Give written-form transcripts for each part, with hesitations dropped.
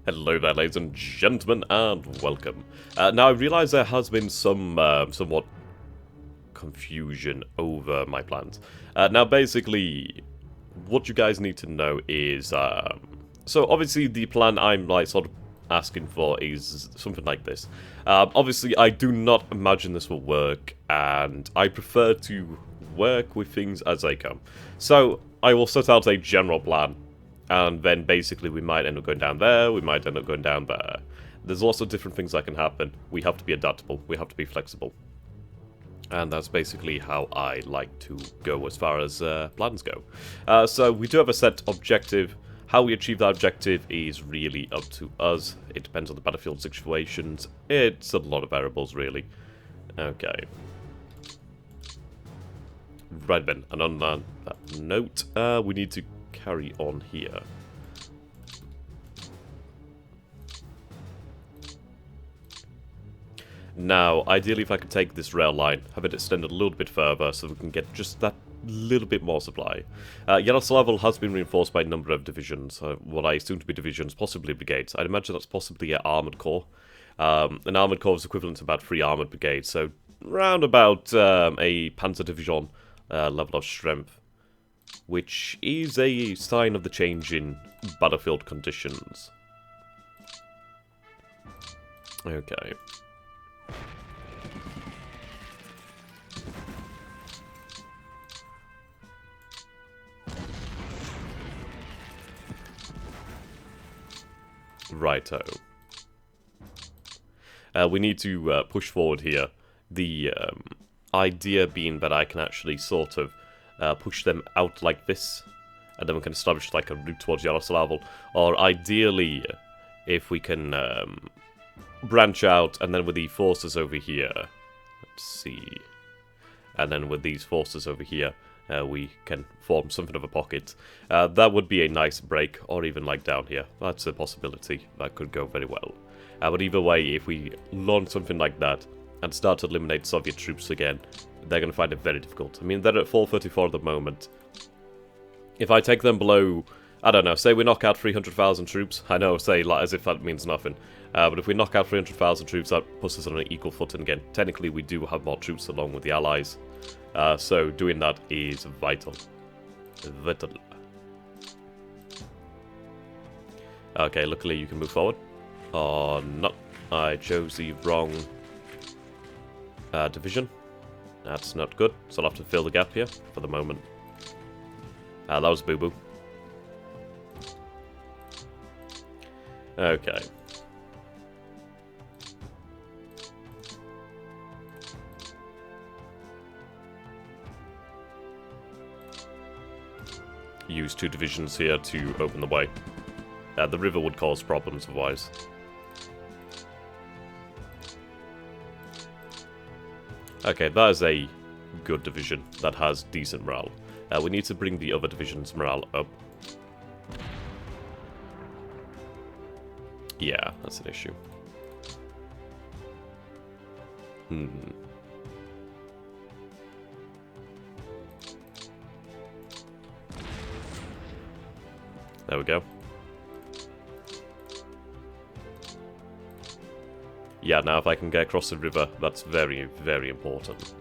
Hello there, ladies and gentlemen, and welcome. Now, I realise there has been some somewhat confusion over my plans. Now, basically, what you guys need to know is, so obviously the plan I'm sort of asking for is something like this. Obviously, I do not imagine this will work, and I prefer to work with things as they come. So, I will set out a general plan. And then basically we might end up going down there, we might end up going down there. There's lots of different things that can happen. We have to be adaptable, we have to be flexible. And that's basically how I like to go as far as plans go. So we do have a set objective. How we achieve that objective is really up to us. It depends on the battlefield situations. It's a lot of variables, really. Okay. Right then, and on that note, we need to carry on here. Now, ideally if I could take this rail line, have it extended a little bit further so we can get just that little bit more supply. Yaroslavl has been reinforced by a number of divisions, what I assume to be divisions, possibly brigades. I'd imagine that's possibly an armoured corps. An armoured corps is equivalent to about 3 armoured brigades, so round about a panzer division level of strength, which is a sign of the change in battlefield conditions. Okay. Righto. We need to push forward here. The idea being that I can actually sort of push them out like this, and then we can establish like a route towards Yaroslavl. Or ideally, if we can branch out, and then with the forces over here, let's see, and then with these forces over here, we can form something of a pocket. That would be a nice break, or even like down here. That's a possibility. That could go very well. But either way, if we launch something like that and start to eliminate Soviet troops again, they're going to find it very difficult. I mean, they're at 434 at the moment. If I take them below, I don't know, say we knock out 300,000 troops. I know, say, like, as if that means nothing. But if we knock out 300,000 troops, that puts us on an equal footing again. Technically, we do have more troops along with the Allies. So doing that is vital. Vital. Okay, luckily you can move forward. Oh, no. I chose the wrong division. That's not good, so I'll have to fill the gap here for the moment. That was boo-boo. Okay. Use 2 divisions here to open the way. The river would cause problems otherwise. Okay, that is a good division that has decent morale. We need to bring the other division's morale up. Yeah, that's an issue. There we go. Yeah, now if I can get across the river, that's very, very important.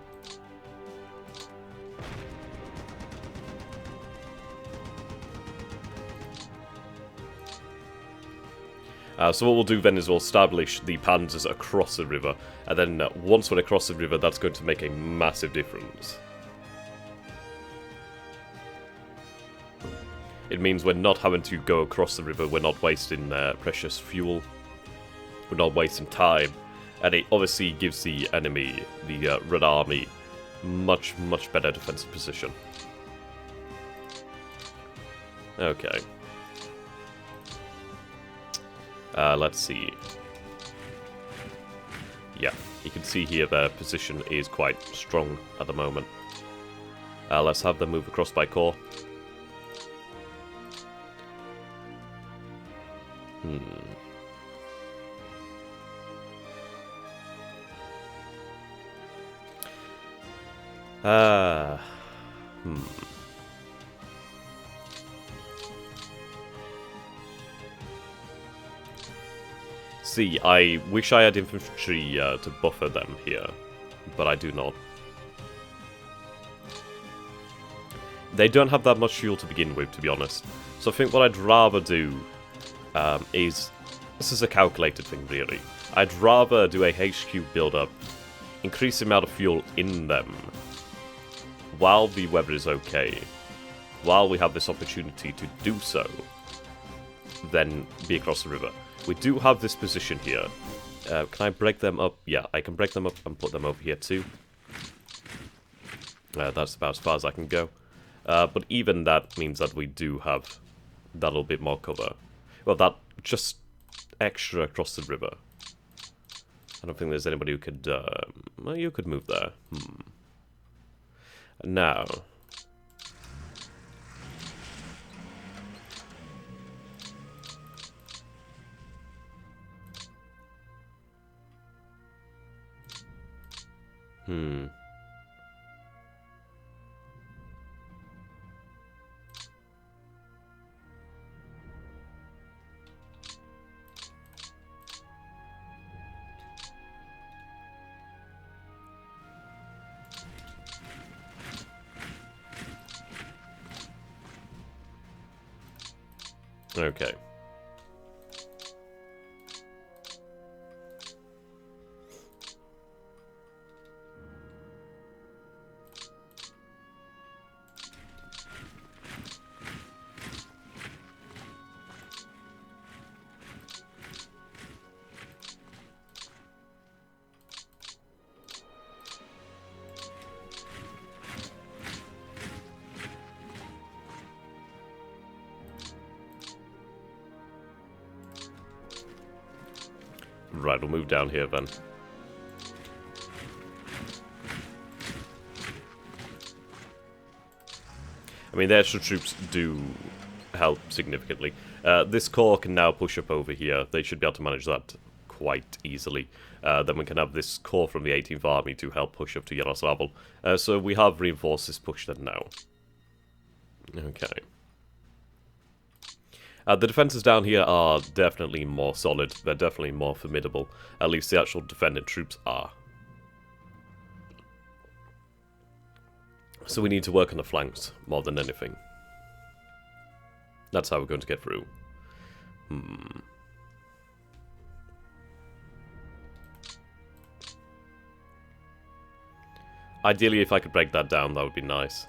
So what we'll do then is we'll establish the panzers across the river, and then once we're across the river, that's going to make a massive difference. It means we're not having to go across the river, we're not wasting precious fuel, we're not wasting time, and it obviously gives the enemy, the Red Army, much, much better defensive position. Okay. Let's see. Yeah, you can see here their position is quite strong at the moment. Let's have them move across by core. See, I wish I had infantry to buffer them here, but I do not. They don't have that much fuel to begin with, to be honest. So I think what I'd rather do is... This is a calculated thing, really. I'd rather do a HQ build-up, increase the amount of fuel in them, while the weather is okay, while we have this opportunity to do so, then be across the river. We do have this position here. Can I break them up? Yeah, I can break them up and put them over here too. That's about as far as I can go. But even that means that we do have that little bit more cover. Well, that just extra across the river. I don't think there's anybody who could... well, you could move there. Now... Okay. Right, we'll move down here then. I mean, the extra troops do help significantly. This corps can now push up over here. They should be able to manage that quite easily. Then we can have this corps from the 18th Army to help push up to Yaroslavl. So we have reinforced this push then now. Okay. The defences down here are definitely more solid. They're definitely more formidable. At least the actual defendant troops are. So we need to work on the flanks more than anything. That's how we're going to get through. Ideally, if I could break that down, that would be nice.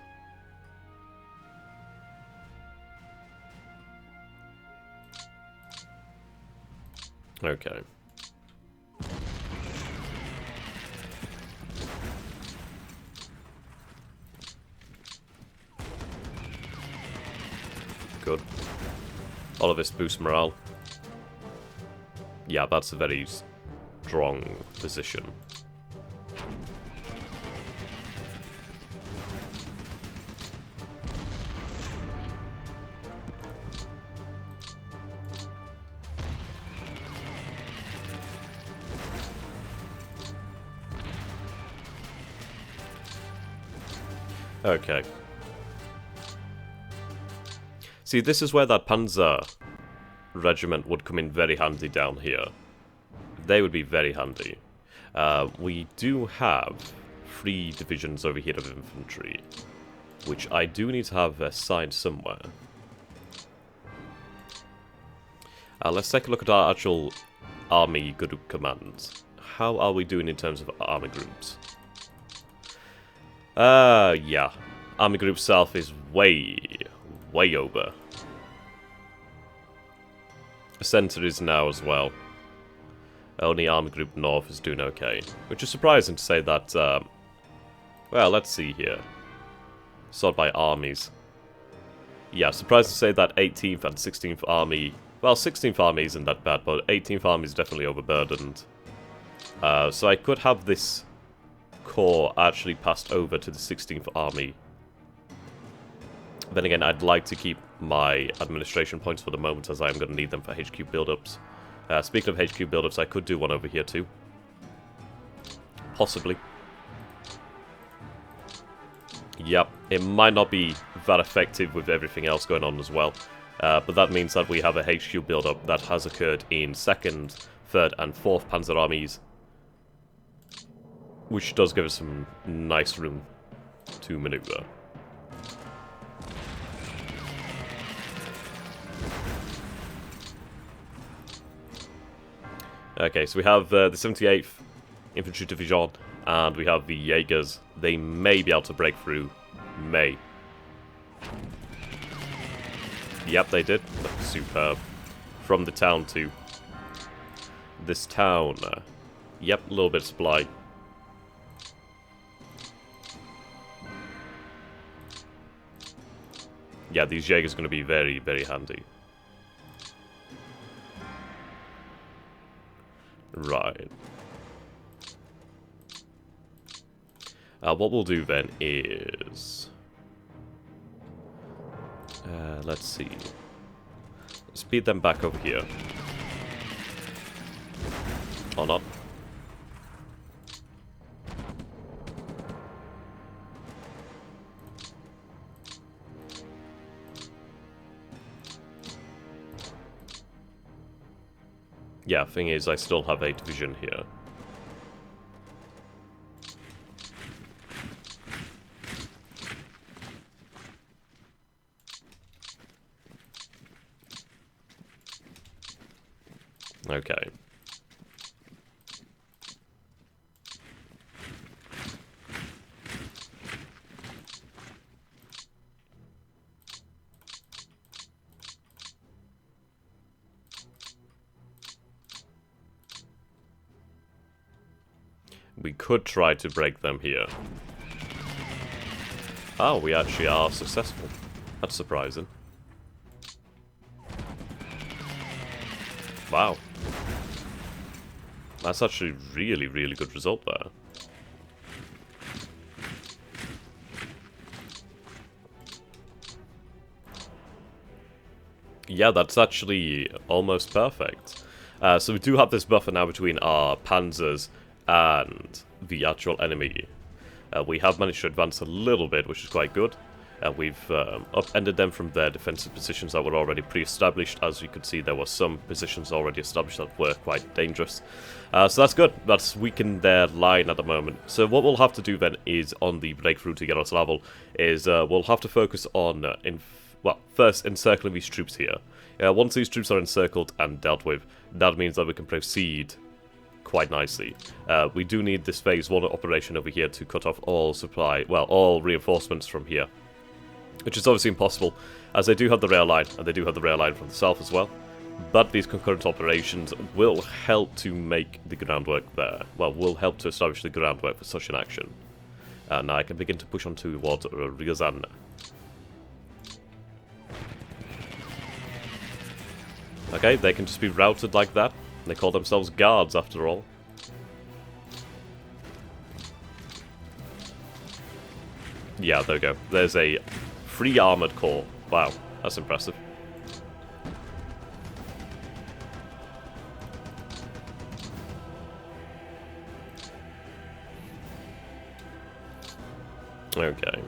Okay. Good. All of this boosts morale. Yeah, that's a very strong position. Okay. See, this is where that Panzer regiment would come in very handy down here. They would be very handy. We do have 3 divisions over here of infantry, which I do need to have assigned somewhere. Let's take a look at our actual army group commands. How are we doing in terms of army groups? Yeah. Army Group South is way over. Centre is now as well. Only Army Group North is doing okay. Which is surprising to say that, well, let's see here. Sort by armies. Yeah, surprised to say that 18th and 16th Army... Well, 16th Army isn't that bad, but 18th Army is definitely overburdened. So I could have this corps actually passed over to the 16th Army. Then again, I'd like to keep my administration points for the moment, as I am going to need them for HQ build-ups. Speaking of HQ build-ups, I could do one over here too. Possibly. Yep, it might not be that effective with everything else going on as well. But that means that we have a HQ build-up that has occurred in 2nd, 3rd and 4th Panzer Armies, which does give us some nice room to maneuver. Okay, so we have the 78th Infantry Division, and we have the Jaegers. They may be able to break through. May. Yep, they did. Superb. From the town to this town. Yep, a little bit of supply. Yeah, these Jaegers are going to be very, very handy. Right. What we'll do then is... let's see. Speed them back over here. Or not. Yeah, thing is, I still have a division here. Okay. We could try to break them here. Oh, we actually are successful. That's surprising. Wow. That's actually really, really good result there. Yeah, that's actually almost perfect. So we do have this buffer now between our panzers and the actual enemy. We have managed to advance a little bit, which is quite good. We've upended them from their defensive positions that were already pre-established. As you could see, there were some positions already established that were quite dangerous. So that's good. That's weakened their line at the moment. So what we'll have to do then is, on the breakthrough to Yaroslav, is we'll have to focus on, first encircling these troops here. Once these troops are encircled and dealt with, that means that we can proceed quite nicely. We do need this phase 1 operation over here to cut off all supply, all reinforcements from here. Which is obviously impossible, as they do have the rail line, and they do have the rail line from the south as well. But these concurrent operations will help to make the groundwork there. Well, will help to establish the groundwork for such an action. Now I can begin to push on towards Ryazan. Okay, they can just be routed like that. They call themselves guards, after all. Yeah, there we go. There's a free armored corps. Wow, that's impressive. Okay.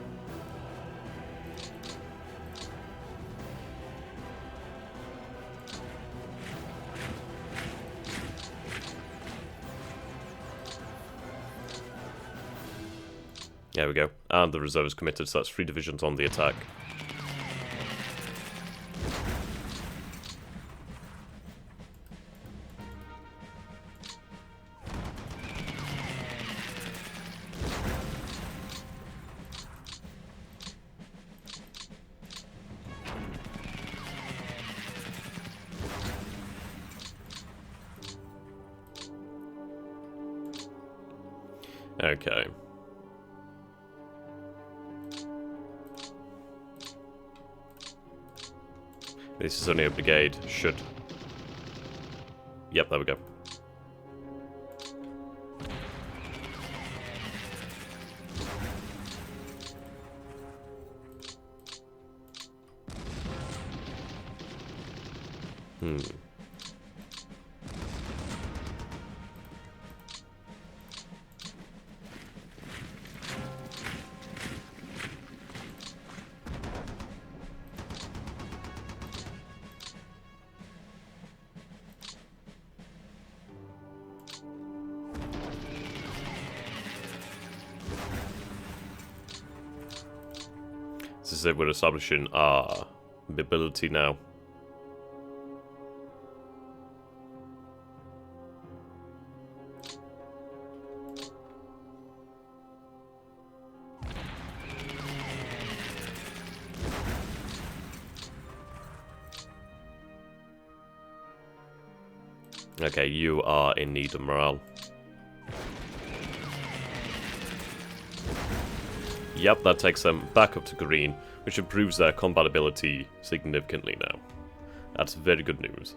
There we go. And the reserve is committed, so that's 3 divisions on the attack. Okay. This is only a brigade. Should. Yep, there we go. as if we're establishing our mobility now. Okay, you are in need of morale. Yep, that takes them back up to green, which improves their combat ability significantly now. That's very good news.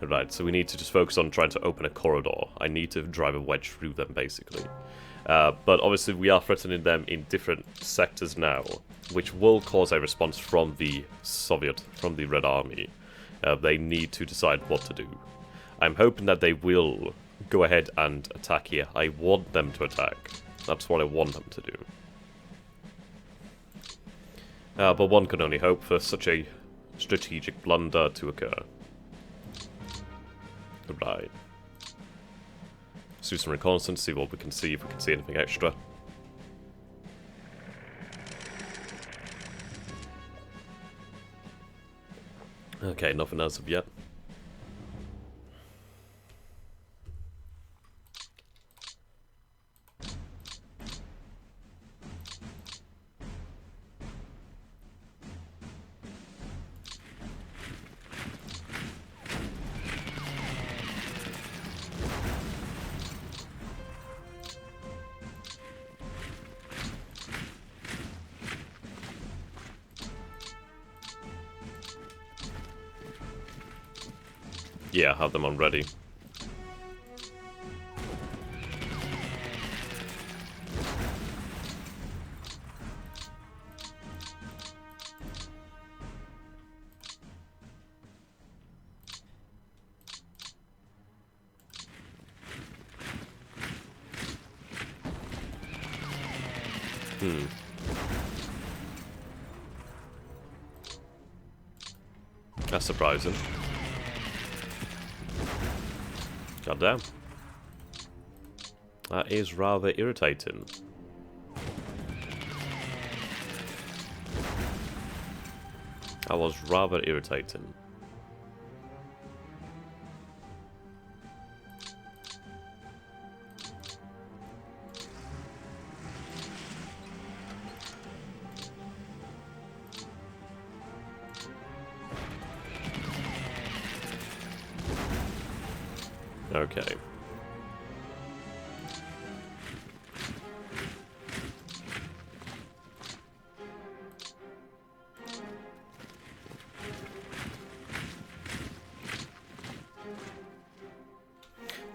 Right, so we need to just focus on trying to open a corridor. I need to drive a wedge through them, basically. But obviously we are threatening them in different sectors now, which will cause a response from the from the Red Army. They need to decide what to do. I'm hoping that they will go ahead and attack here. I want them to attack. That's what I want them to do. But one can only hope for such a strategic blunder to occur. Right. Let's do some reconnaissance, see what we can see, if we can see anything extra. Okay, nothing as of yet. Yeah, have them on ready. That's surprising. Goddamn. That is rather irritating. That was rather irritating. Okay.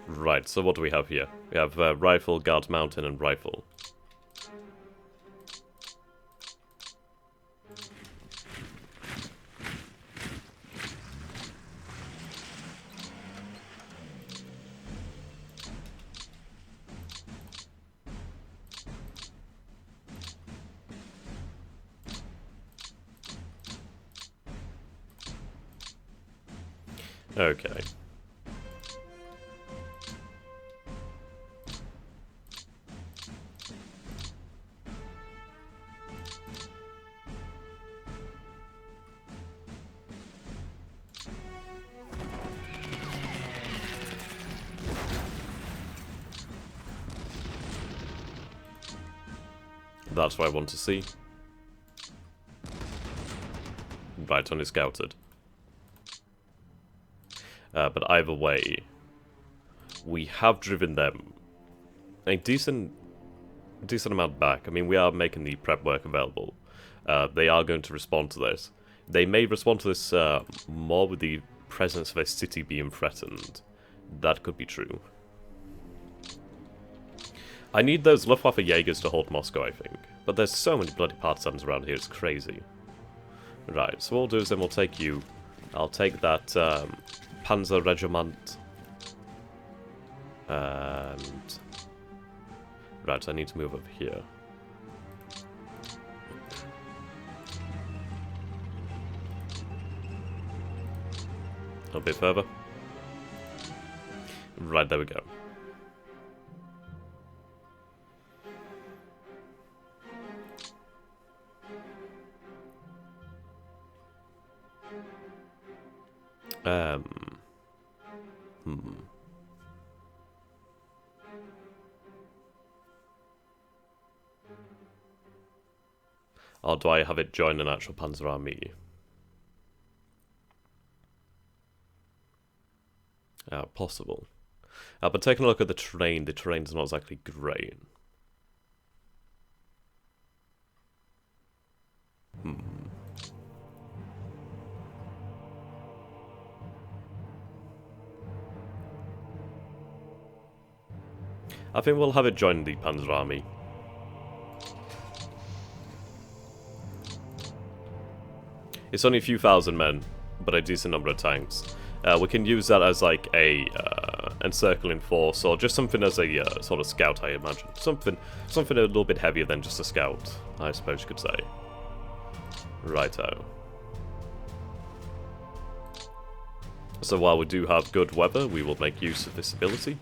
Right, so what do we have here? We have rifle, guard mountain, and rifle. Okay. That's what I want to see. Right, only scouted. But either way, we have driven them a decent amount back. I mean, we are making the prep work available. They are going to respond to this. They may respond to this more with the presence of a city being threatened. That could be true. I need those Luftwaffe Jaegers to hold Moscow, I think. But there's so many bloody partisans around here, it's crazy. Right, so what we'll do is then we'll take you. I'll take that Panzer Regiment. And... Right, I need to move over here. A bit further. Right, there we go. Hmm. Or do I have it join an actual Panzer army? Possible. But taking a look at the terrain's not exactly great. I think we'll have it join the Panzer army. It's only a few thousand men, but a decent number of tanks. We can use that as like a encircling force, or just something as a sort of scout, I imagine. Something a little bit heavier than just a scout, I suppose you could say. Righto. So while we do have good weather, we will make use of this ability.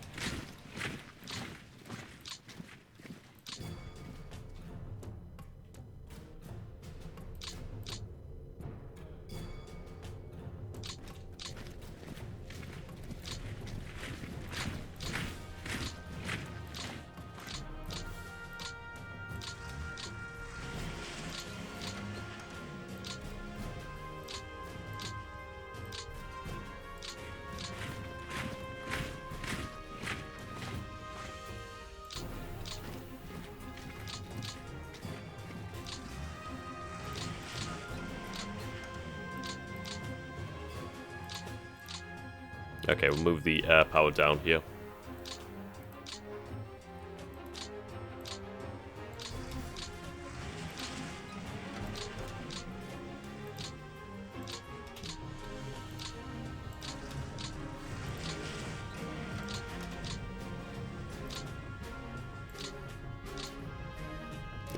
Okay, we'll move the air power down here.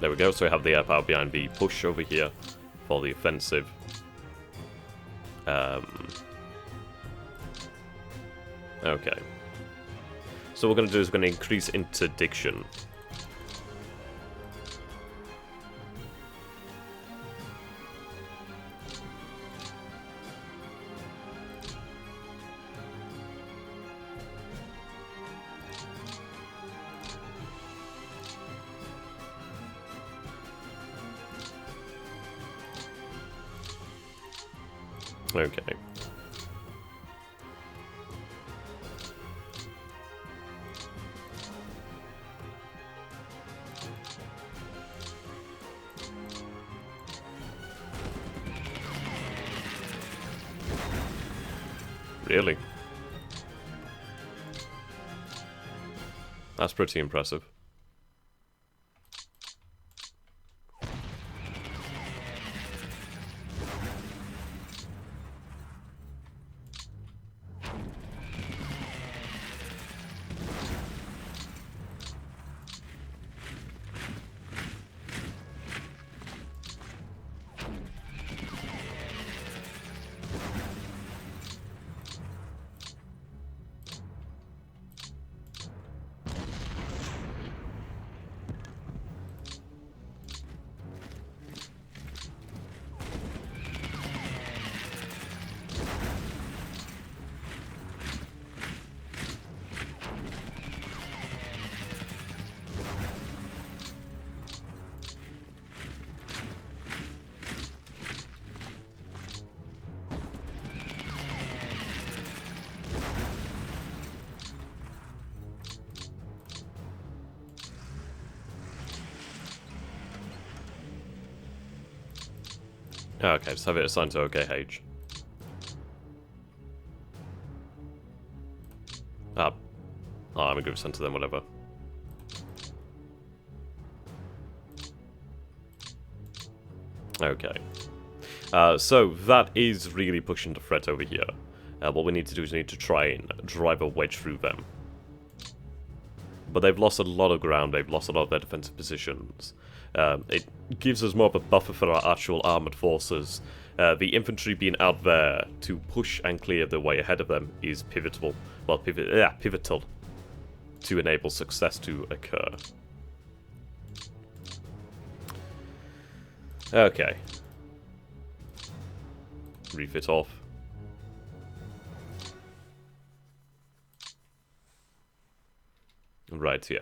There we go, so we have the air power behind the push over here for the offensive. Okay. So what we're going to do is we're going to increase interdiction. Okay. Really? That's pretty impressive. Okay, just have it assigned to OKH. Oh, I'm a group sent to them, whatever. Okay. So that is really pushing the threat over here. What we need to do is we need to try and drive a wedge through them. But they've lost a lot of ground, they've lost a lot of their defensive positions. It gives us more of a buffer for our actual armoured forces. The infantry being out there to push and clear the way ahead of them is pivotal. Well, pivotal to enable success to occur. Okay. Refit off. Right, yeah.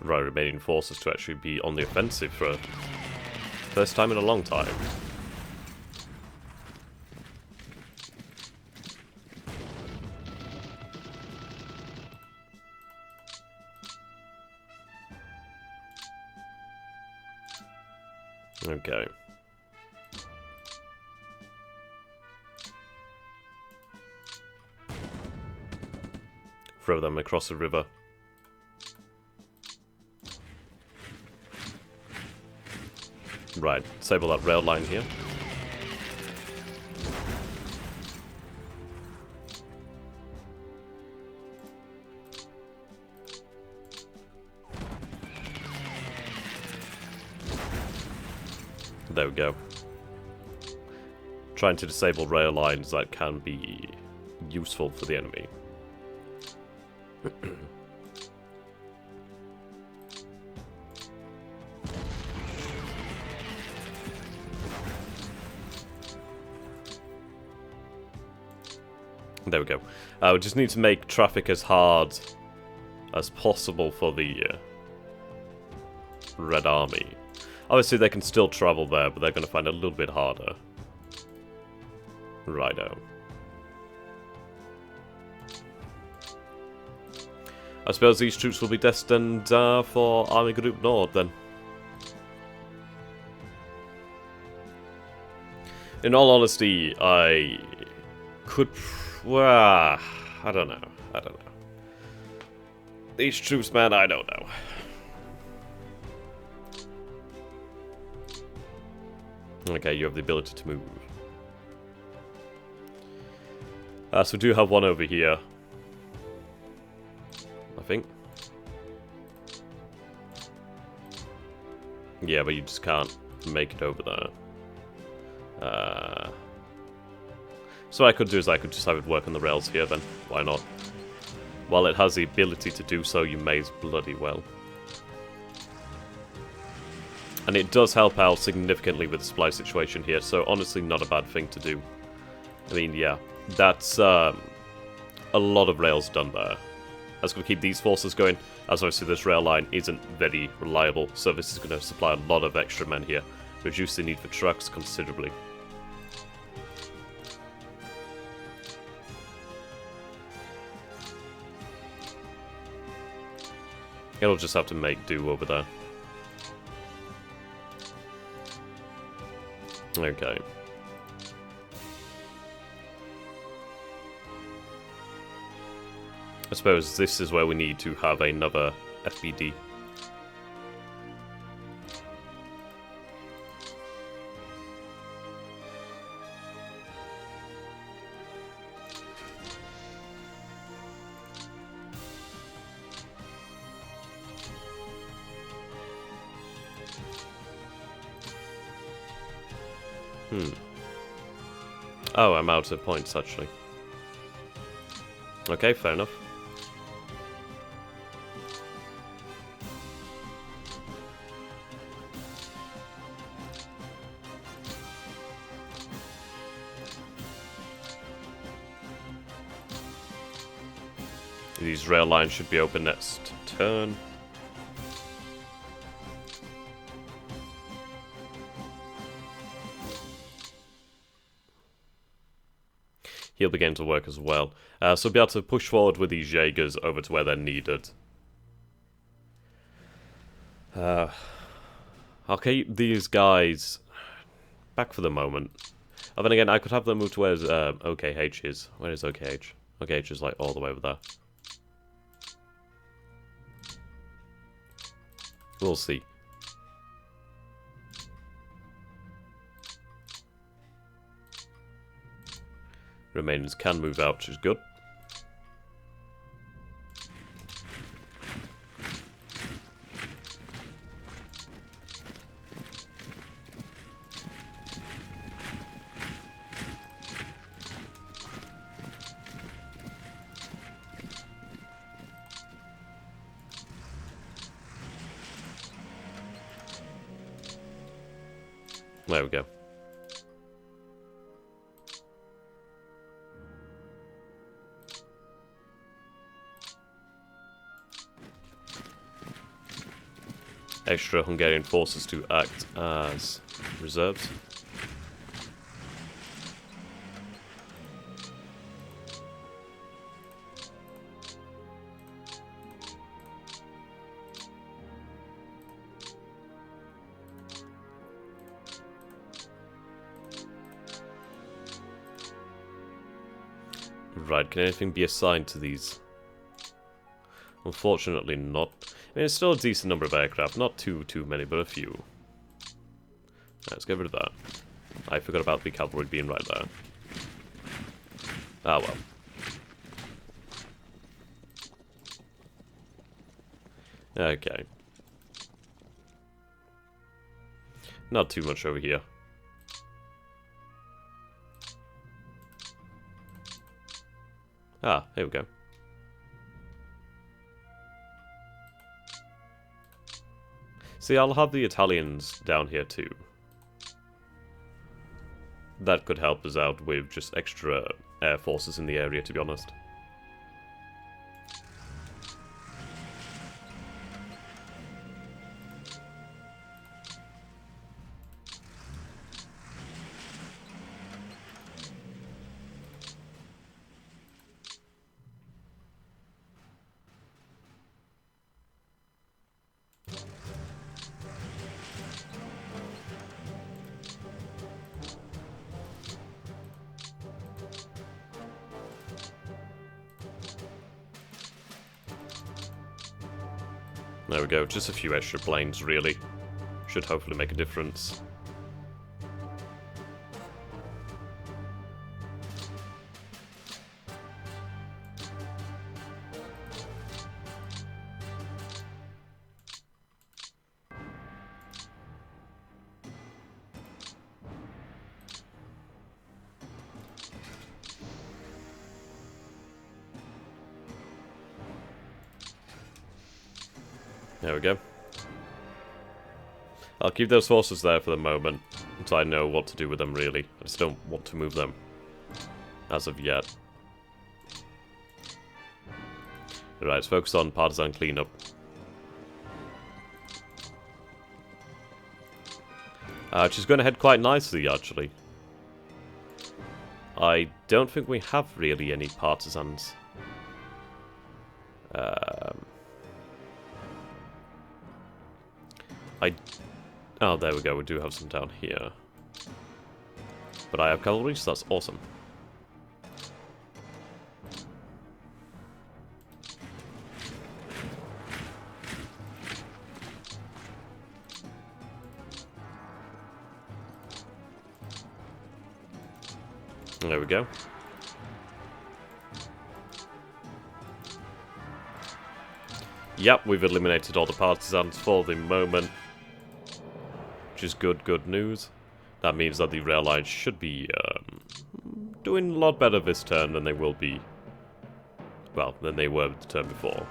Right, remaining forces to actually be on the offensive for first time in a long time. Okay. Throw them across the river. Right, disable that rail line here. There we go. Trying to disable rail lines that can be useful for the enemy. There we go. We just need to make traffic as hard as possible for the Red Army. Obviously they can still travel there, but they're going to find it a little bit harder. Righto. I suppose these troops will be destined for Army Group Nord then. In all honesty, I could... Well, I don't know. I don't know. These troops, man, I don't know. Okay, you have the ability to move. So we do have one over here. I think. Yeah, but you just can't make it over there. So what I could do is I could just have it work on the rails here then. Why not? While it has the ability to do so, you may as bloody well. And it does help out significantly with the supply situation here, so honestly not a bad thing to do. I mean, yeah, that's a lot of rails done there. That's going to keep these forces going, as obviously this rail line isn't very reliable, so this is going to supply a lot of extra men here, reduce the need for trucks considerably. It'll just have to make do over there. Okay. I suppose this is where we need to have another FBD. Oh, I'm out of points, actually. Okay, fair enough. These rail lines should be open next turn. He'll begin to work as well. So we'll be able to push forward with these Jaegers over to where they're needed. I'll keep these guys back for the moment. And then again, I could have them move to where OKH is. Where is OKH? OKH is like all the way over there. We'll see. Remainers can move out, which is good. There we go. Extra Hungarian forces to act as reserves. Right, can anything be assigned to these? Unfortunately not. I mean, it's still a decent number of aircraft. Not too many, but a few. Let's get rid of that. I forgot about the cavalry being right there. Ah, well. Okay. Not too much over here. Ah, here we go. See, I'll have the Italians down here too. That could help us out with just extra air forces in the area, to be honest. There we go, just a few extra planes, really. Should hopefully make a difference. There we go. I'll keep those forces there for the moment, until I know what to do with them, really. I just don't want to move them, as of yet. Alright, let's focus on partisan cleanup. Which is going to head quite nicely, actually. I don't think we have really any partisans. Oh, there we go, we do have some down here. But I have cavalry, so that's awesome. There we go. Yep, we've eliminated all the partisans for the moment. Which is good news. That means that the rail lines should be doing a lot better this turn than they will be. Well, than they were the turn before.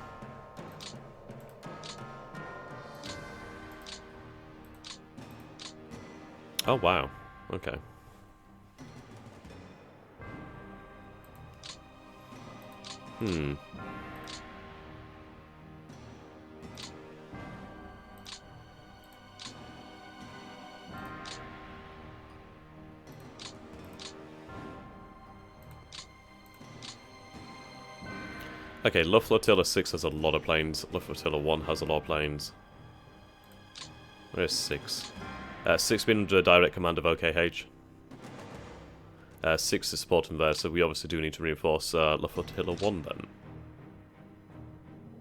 Oh, wow. Okay. Okay, Luft Flotilla 6 has a lot of planes. Luft Flotilla 1 has a lot of planes. Where's 6? 6 being under direct command of OKH. 6 is supporting there, so we obviously do need to reinforce Luft Flotilla 1 then.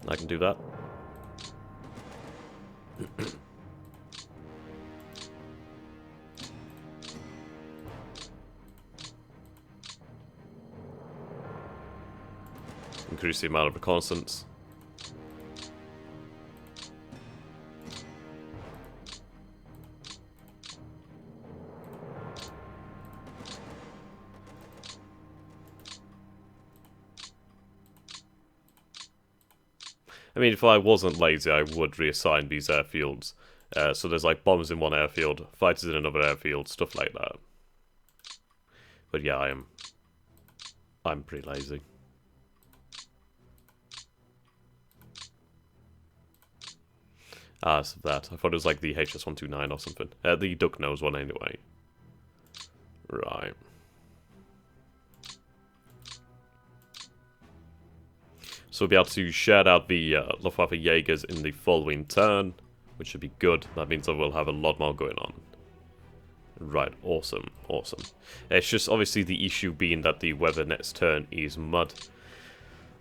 I can do that. Increase the amount of reconnaissance. I mean, if I wasn't lazy, I would reassign these airfields So there's like bombs in one airfield, fighters in another airfield, stuff like that. But yeah, I'm pretty lazy. Ah, so that. I thought it was like the HS-129 or something. The duck nose one anyway. Right. So we'll be able to shout out the Luftwaffe Jaegers in the following turn, which should be good. That means that we'll have a lot more going on. Right, awesome, awesome. It's just obviously the issue being that the weather next turn is mud.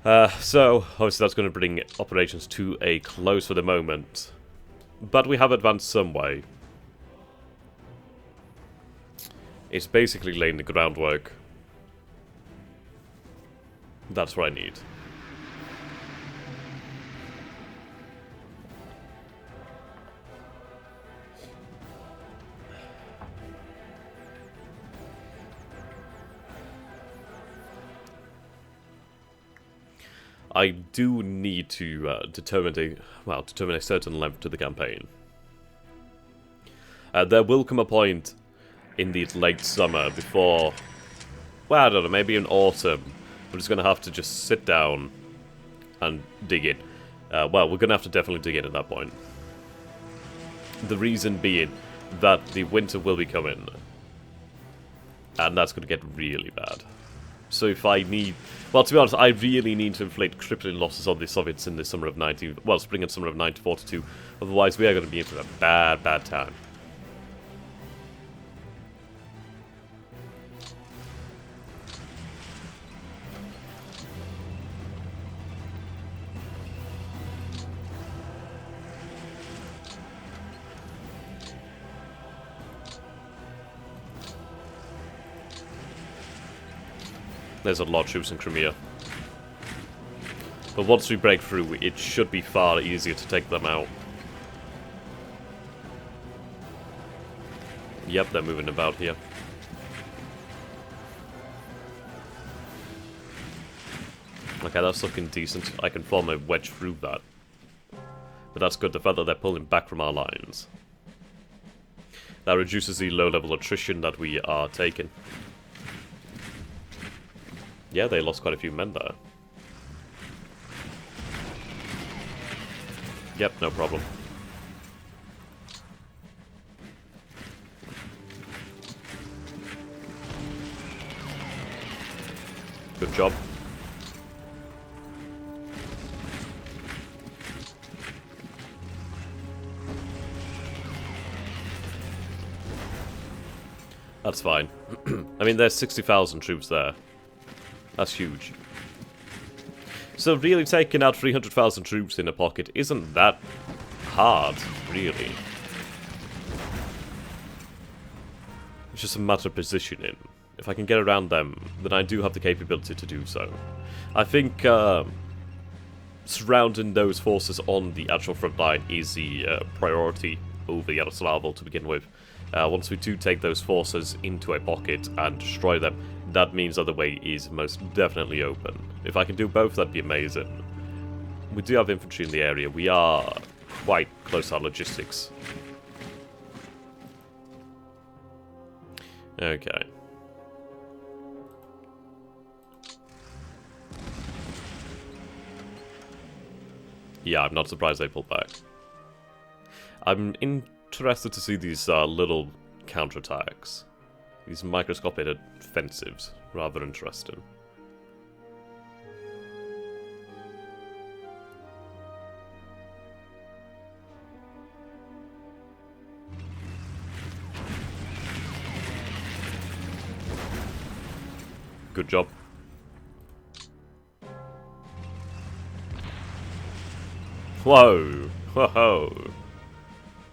So, obviously that's going to bring operations to a close for the moment. But we have advanced some way. It's basically laying the groundwork. That's what I need. I do need to determine a certain length to the campaign. There will come a point in the late summer before, well, I don't know, maybe in autumn. We're just going to have to just sit down and dig in. Well, we're going to have to definitely dig in at that point. The reason being that the winter will be coming. And that's going to get really bad. So if I need... Well, to be honest, I really need to inflict crippling losses on the Soviets in the summer of spring and summer of 1942. Otherwise, we are going to be in for a bad, bad time. There's a lot of troops in Crimea. But once we break through, it should be far easier to take them out. Yep, they're moving about here. Okay, that's looking decent. I can form a wedge through that. But that's good, the fact that they're pulling back from our lines. That reduces the low-level attrition that we are taking. Yeah, they lost quite a few men there. Yep, no problem. Good job. That's fine. I mean, there's 60,000 troops there. That's huge. So really taking out 300,000 troops in a pocket isn't that hard, really. It's just a matter of positioning. If I can get around them, then I do have the capability to do so. I think surrounding those forces on the actual front line is the priority over Yaroslavl to begin with. Once we do take those forces into a pocket and destroy them, that means that the way is most definitely open. If I can do both, that'd be amazing. We do have infantry in the area. We are quite close to our logistics. Okay. Yeah, I'm not surprised they pulled back. I'm interested to see these little counterattacks. These microscopic offensives. Rather interesting. Good job. Whoa! Whoa!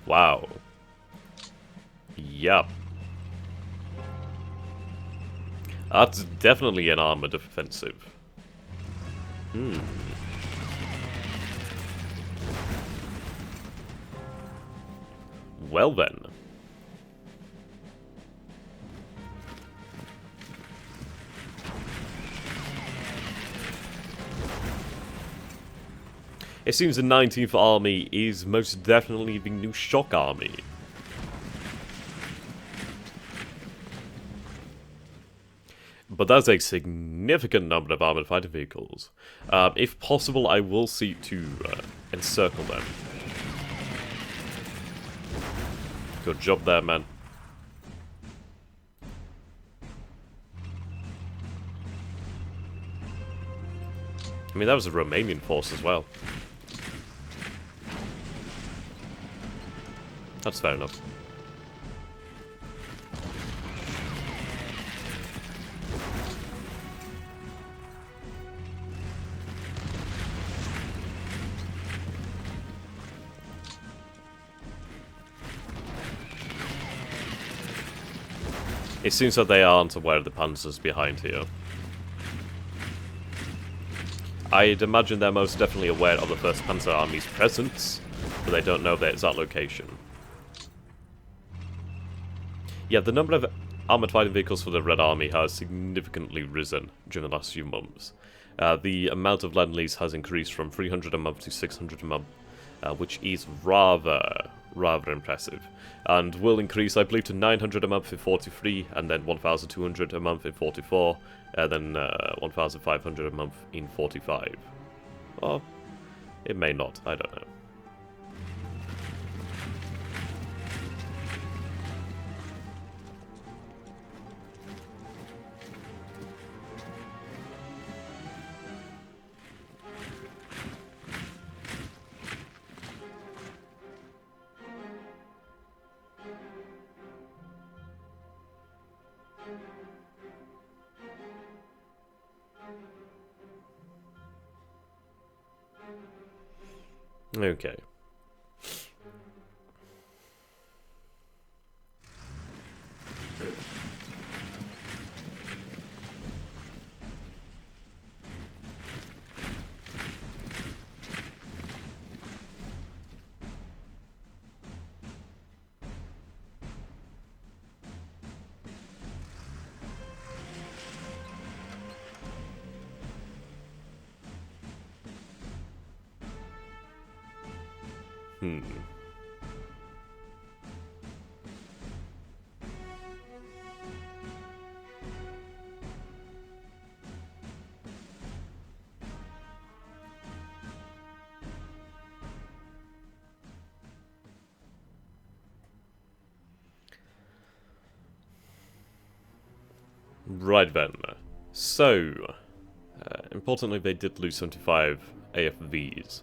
Wow. Yup. That's definitely an armored offensive. Well then. It seems the 19th Army is most definitely the new shock army. But that's a significant number of armoured fighting vehicles. If possible, I will seek to encircle them. Good job there, man. I mean, that was a Romanian force as well. That's fair enough. It seems that they aren't aware of the panzers behind here. I'd imagine they're most definitely aware of the 1st Panzer Army's presence, but they don't know their exact location. Yeah, the number of armoured fighting vehicles for the Red Army has significantly risen during the last few months. The amount of Lend-Lease has increased from 300 a month to 600 a month, which is rather impressive, and will increase, I believe, to 900 a month in 43, and then 1,200 a month in 44, and then 1,500 a month in 45. Or it may not, I don't know. Okay. Right then. So, importantly, they did lose 75 AFVs.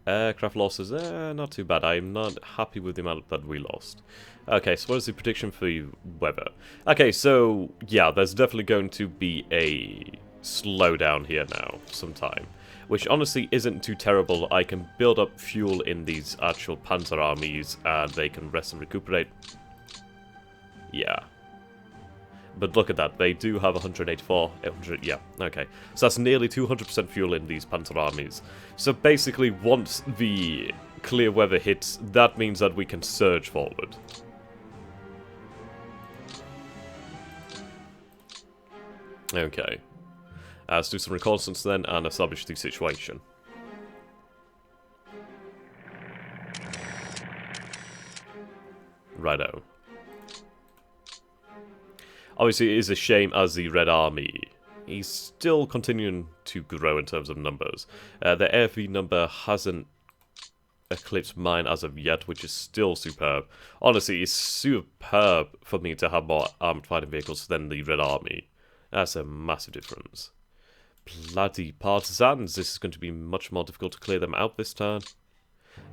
Aircraft losses, not too bad. I'm not happy with the amount that we lost. Okay, so what is the prediction for the weather? Okay, so, yeah, there's definitely going to be a slowdown here now, sometime. Which honestly isn't too terrible. I can build up fuel in these actual Panzer armies, and they can rest and recuperate. Yeah. But look at that, they do have 184, 800, yeah, okay. So that's nearly 200% fuel in these Panzer armies. So basically, once the clear weather hits, that means that we can surge forward. Okay. Let's do some reconnaissance then and establish the situation. Righto. Obviously, it is a shame as the Red Army is still continuing to grow in terms of numbers. The AFV number hasn't eclipsed mine as of yet, which is still superb. Honestly, it's superb for me to have more armored fighting vehicles than the Red Army. That's a massive difference. Bloody partisans, this is going to be much more difficult to clear them out this turn.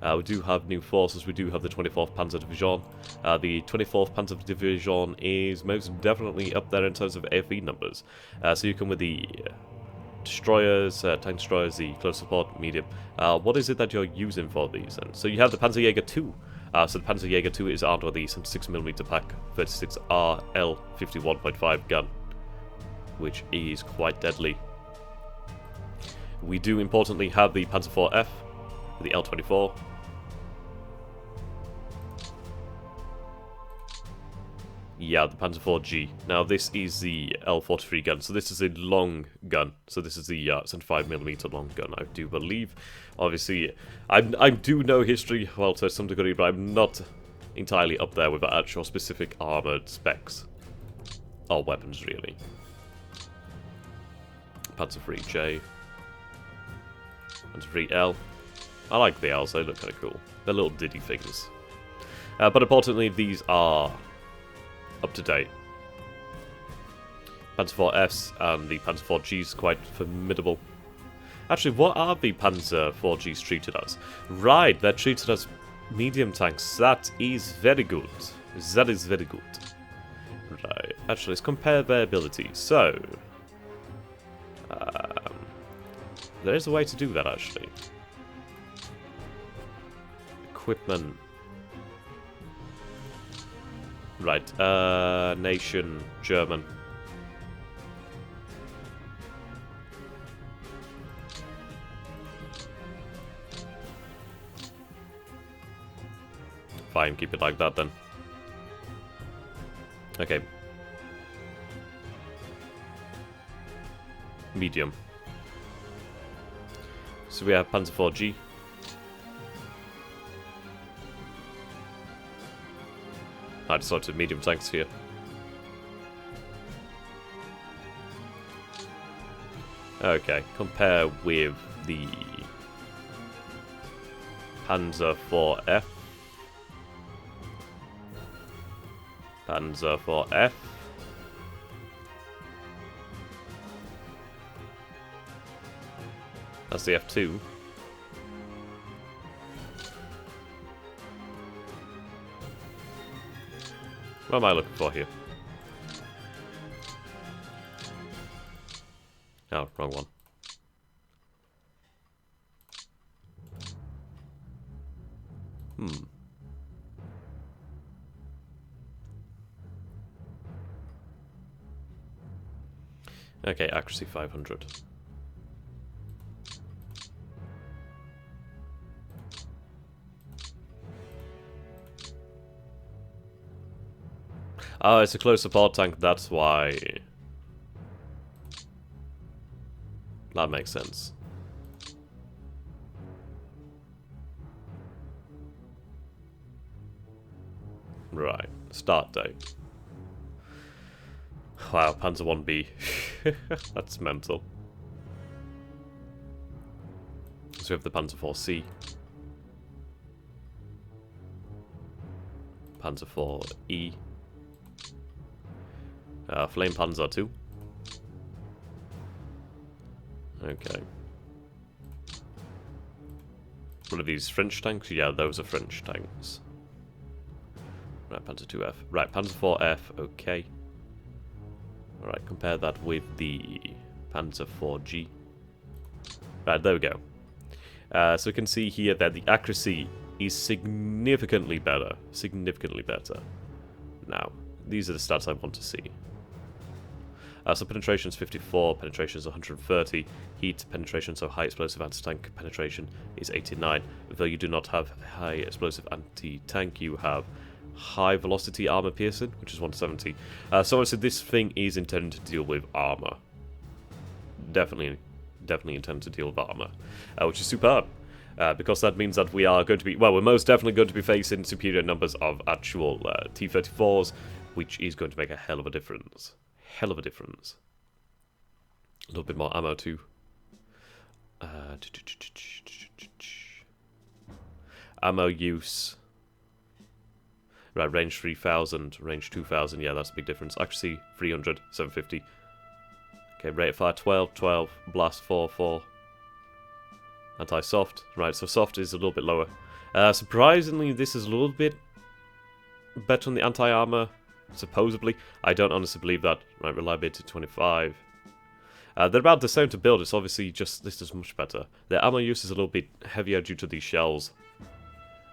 We do have new forces, we do have the 24th Panzer Division. The 24th Panzer Division is most definitely up there in terms of AFV numbers. So you come with the destroyers, tank destroyers, the close support, medium. What is it that you're using for these then? So you have the Panzerjäger 2. So the Panzerjäger 2 is armed with the 76mm Pak 36R L51.5 gun, which is quite deadly. We do importantly have the Panzer IV-F, the L24. Yeah, the Panzer IV-G. Now, this is the L43 gun, so this is a long gun. So this is the 75mm long gun, I do believe. Obviously, I do know history, well, to some degree, but I'm not entirely up there with actual specific armored specs. Or weapons, really. Panzer III-J. Panzer III-L. I like the Ls, they look kind of cool. They're little diddy things. But importantly, these are up to date. Panzer IV-Fs and the Panzer IV-Gs quite formidable. Actually, what are the Panzer IV-Gs treated as? Right, they're treated as medium tanks. That is very good. That is very good. Right, actually, let's compare their abilities. So, there is a way to do that, actually. Equipment. Right, nation, German. Fine, keep it like that then. Okay. Medium. So we have Panzer IV-G. I decided medium tanks here. Okay, compare with the Panzer IV-F. Panzer IV-F. That's the F2. What am I looking for here? Oh, wrong one. Okay, accuracy 500. Oh, it's a close support tank, that's why. That makes sense. Right, start date. Wow, Panzer 1B. That's mental. So we have the Panzer 4C. Panzer 4E. Flame Panzer 2. Okay. What are these, French tanks? Yeah, those are French tanks. Right, Panzer 2F. Right, Panzer 4F, okay. Alright, compare that with the Panzer 4G. Right, there we go. So we can see here that the accuracy is significantly better. Significantly better. Now, these are the stats I want to see. So penetration is 54, penetration is 130, heat penetration, so high explosive anti-tank penetration is 89. Though you do not have high explosive anti-tank, you have high velocity armor piercing, which is 170. So obviously this thing is intended to deal with armor. Definitely intended to deal with armor, which is superb. Because that means that we are going to be, well, we're most definitely going to be facing superior numbers of actual T-34s, which is going to make a hell of a difference. Hell of a difference. A little bit more ammo too. Ammo use. Right, range 3000, range 2000, yeah, that's a big difference. Accuracy 300, 750. Okay, rate of fire 12, 12, blast 4, 4. Anti-soft, right, so soft is a little bit lower. Surprisingly, this is a little bit better on the anti-armor, supposedly. I don't honestly believe that. Right, reliability 25. They're about the same to build, it's obviously just, this is much better. Their ammo use is a little bit heavier due to these shells.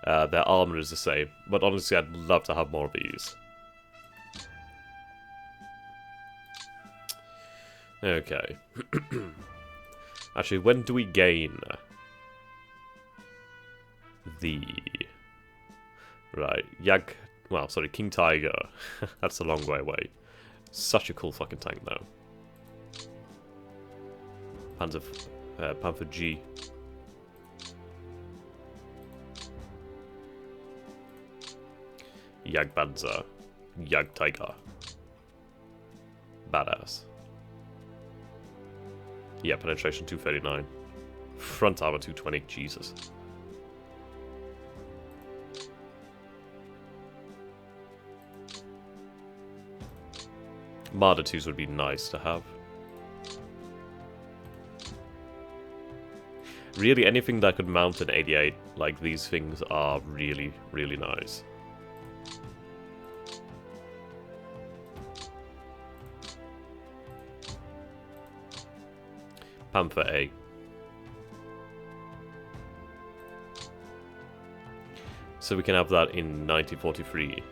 Their armor is the same, but honestly I'd love to have more of these. Okay. Actually, when do we gain the... Right, Well, sorry, King Tiger. That's a long way away. Such a cool fucking tank, though. Panther G. Jagdpanzer. Jagdtiger. Badass. Yeah, penetration 239. Front armor 220. Jesus. Marder 2s would be nice to have. Really, anything that could mount an 88, like these things are really, really nice. Panther A. So we can have that in 1943.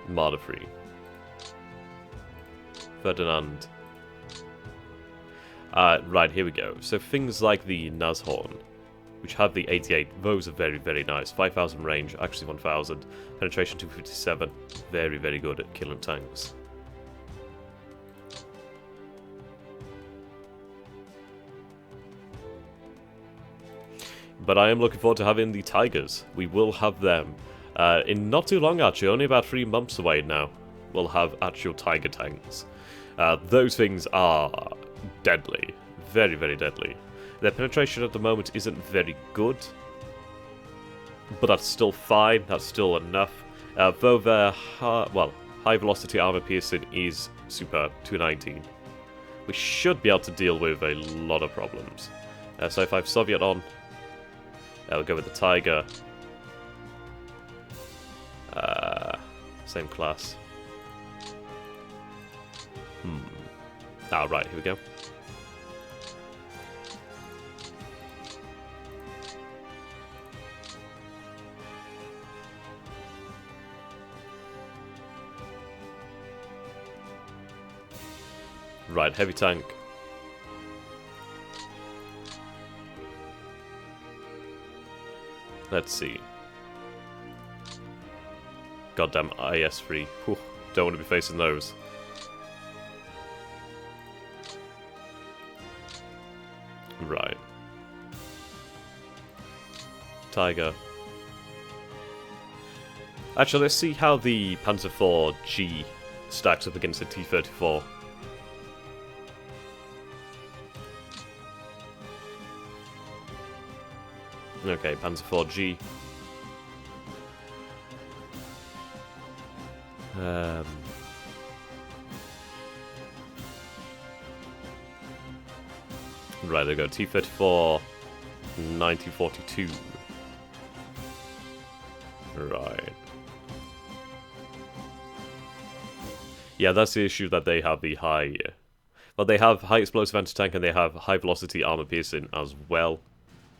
Marder 3. Ferdinand. Right, here we go. So things like the Nashorn, which have the 88, those are very, very nice. 5,000 range, actually 1,000. Penetration 257. Very, very good at killing tanks. But I am looking forward to having the Tigers. We will have them in not too long, actually. Only about 3 months away now. We'll have actual Tiger tanks. Those things are deadly. Very, very deadly. Their penetration at the moment isn't very good. But that's still fine. That's still enough. Though their high velocity armor piercing is superb. 219. We should be able to deal with a lot of problems. So if I have Soviet on, we'll go with the Tiger. Same class. Right, here we go. Right, heavy tank. Let's see. Goddamn IS-3. Whew, don't want to be facing those. Right. Tiger. Actually, let's see how the Panzer IV G stacks up against the T-34. Okay, Panzer IV G. Right, there we go. T-34, 1942. Right. Yeah, that's the issue, that they have the high... Well, they have high explosive anti-tank and they have high velocity armor piercing as well,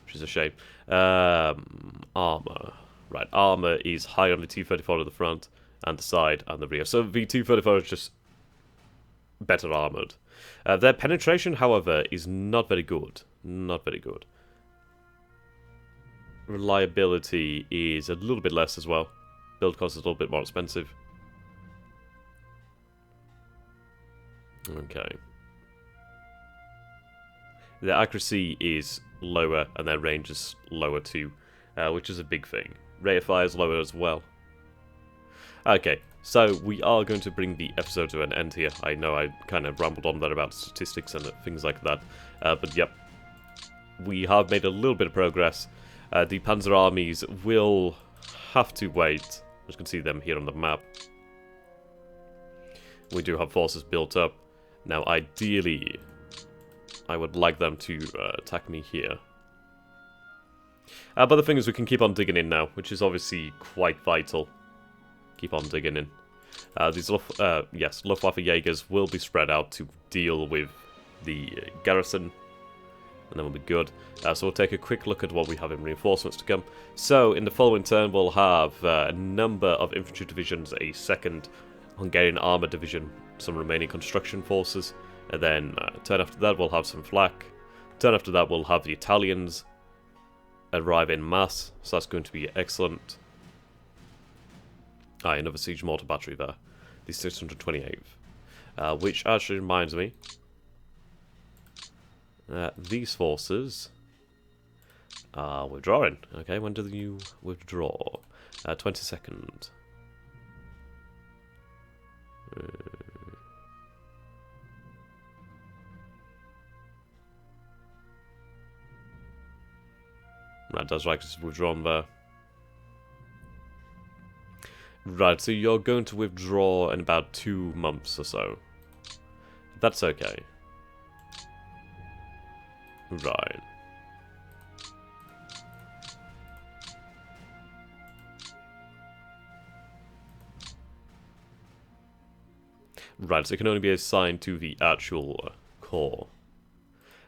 which is a shame. Armor. Right, armor is high on the T-34 at the front and the side and the rear. So the T-34 is just better armored. Their penetration, however, is not very good. Not very good. Reliability is a little bit less as well. Build cost is a little bit more expensive. Okay. Their accuracy is lower and their range is lower too, which is a big thing. Rate of fire is lower as well. Okay, so we are going to bring the episode to an end here. I know I kind of rambled on there about statistics and things like that, but yep. We have made a little bit of progress. The Panzer armies will have to wait. You can see them here on the map. We do have forces built up. Now, ideally, I would like them to attack me here. But the thing is, we can keep on digging in now, which is obviously quite vital. Keep on digging in. These Luftwaffe Jaegers will be spread out to deal with the garrison, and then we'll be good. So we'll take a quick look at what we have in reinforcements to come. So in the following turn, we'll have a number of infantry divisions, a 2nd Hungarian armour division, some remaining construction forces, and then turn after that we'll have some flak. Turn after that we'll have the Italians, arrive in mass, so that's going to be excellent. Ah, another siege mortar battery there. The 628th. Which actually reminds me, these forces are withdrawing. Okay, when do you withdraw? 22nd. Right, that's right, it's withdrawn there. Right, so you're going to withdraw in about 2 months or so. That's okay. Right. Right, so it can only be assigned to the actual core.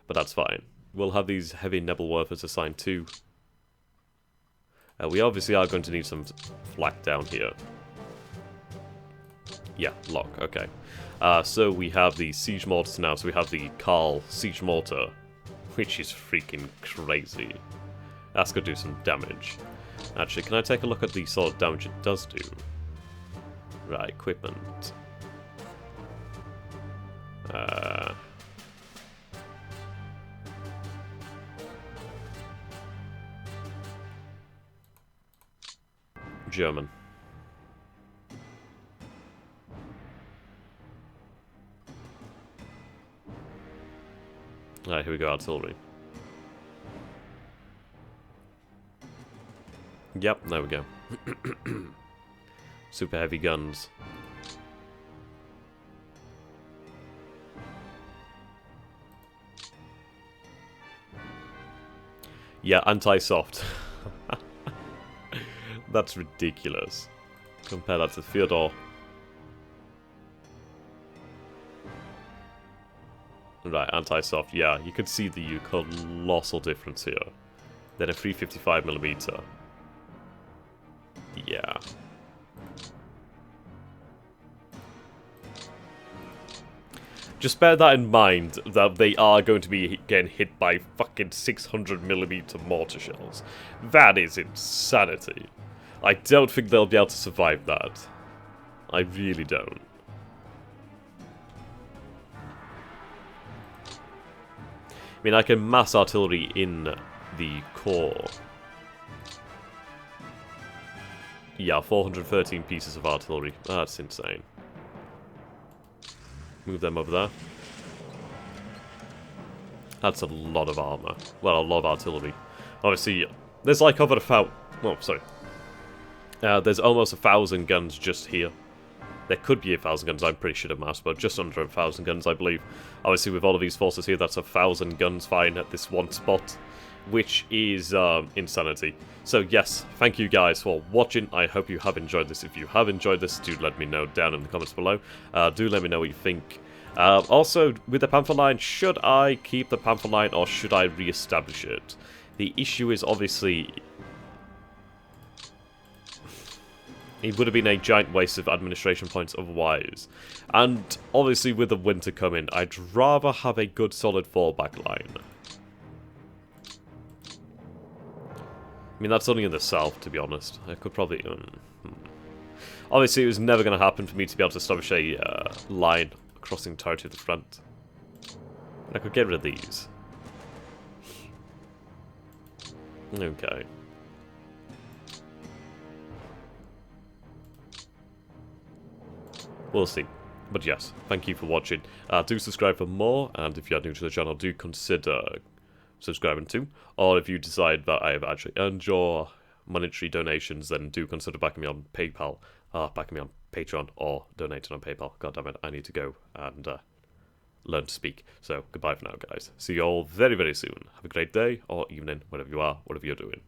But that's fine. We'll have these heavy Nebelwerfers assigned too. We obviously are going to need some flak down here. Yeah, lock, okay. So we have the siege mortars now, so we have the Karl siege mortar, which is freaking crazy. That's going to do some damage. Actually, can I take a look at the sort of damage it does do? Right, equipment. German. Alright, here we go, artillery. Yep, there we go. Super heavy guns. Yeah, anti-soft. That's ridiculous. Compare that to Fyodor. Right, anti-soft. Yeah, you can see the colossal difference here. Then a 355mm. Yeah. Just bear that in mind, that they are going to be getting hit by fucking 600mm mortar shells. That is insanity. I don't think they'll be able to survive that. I really don't. I mean, I can mass artillery in the core. Yeah, 413 pieces of artillery. That's insane. Move them over there. That's a lot of armor. Well, a lot of artillery. Obviously, there's like over oh, sorry. There's almost 1,000 guns just here. There could be 1,000 guns, I'm pretty sure to mass, but just under 1,000 guns, I believe. Obviously, with all of these forces here, that's 1,000 guns firing at this one spot, which is insanity. So yes, thank you guys for watching. I hope you have enjoyed this. If you have enjoyed this, do let me know down in the comments below. Do let me know what you think. Also, with the Panther line, should I keep the Panther line or should I re-establish it? The issue is obviously, it would have been a giant waste of administration points otherwise. And obviously with the winter coming, I'd rather have a good solid fallback line. I mean, that's only in the south, to be honest. I could probably... Obviously, it was never going to happen for me to be able to establish a line across the entirety of the front. I could get rid of these. Okay. We'll see. But yes, thank you for watching. Do subscribe for more, and if you are new to the channel, do consider subscribing too. Or if you decide that I have actually earned your monetary donations, then do consider backing me on PayPal, backing me on Patreon, or donating on PayPal. God damn it, I need to go and learn to speak. So goodbye for now, guys. See you all very, very soon. Have a great day or evening, whatever you are, whatever you're doing.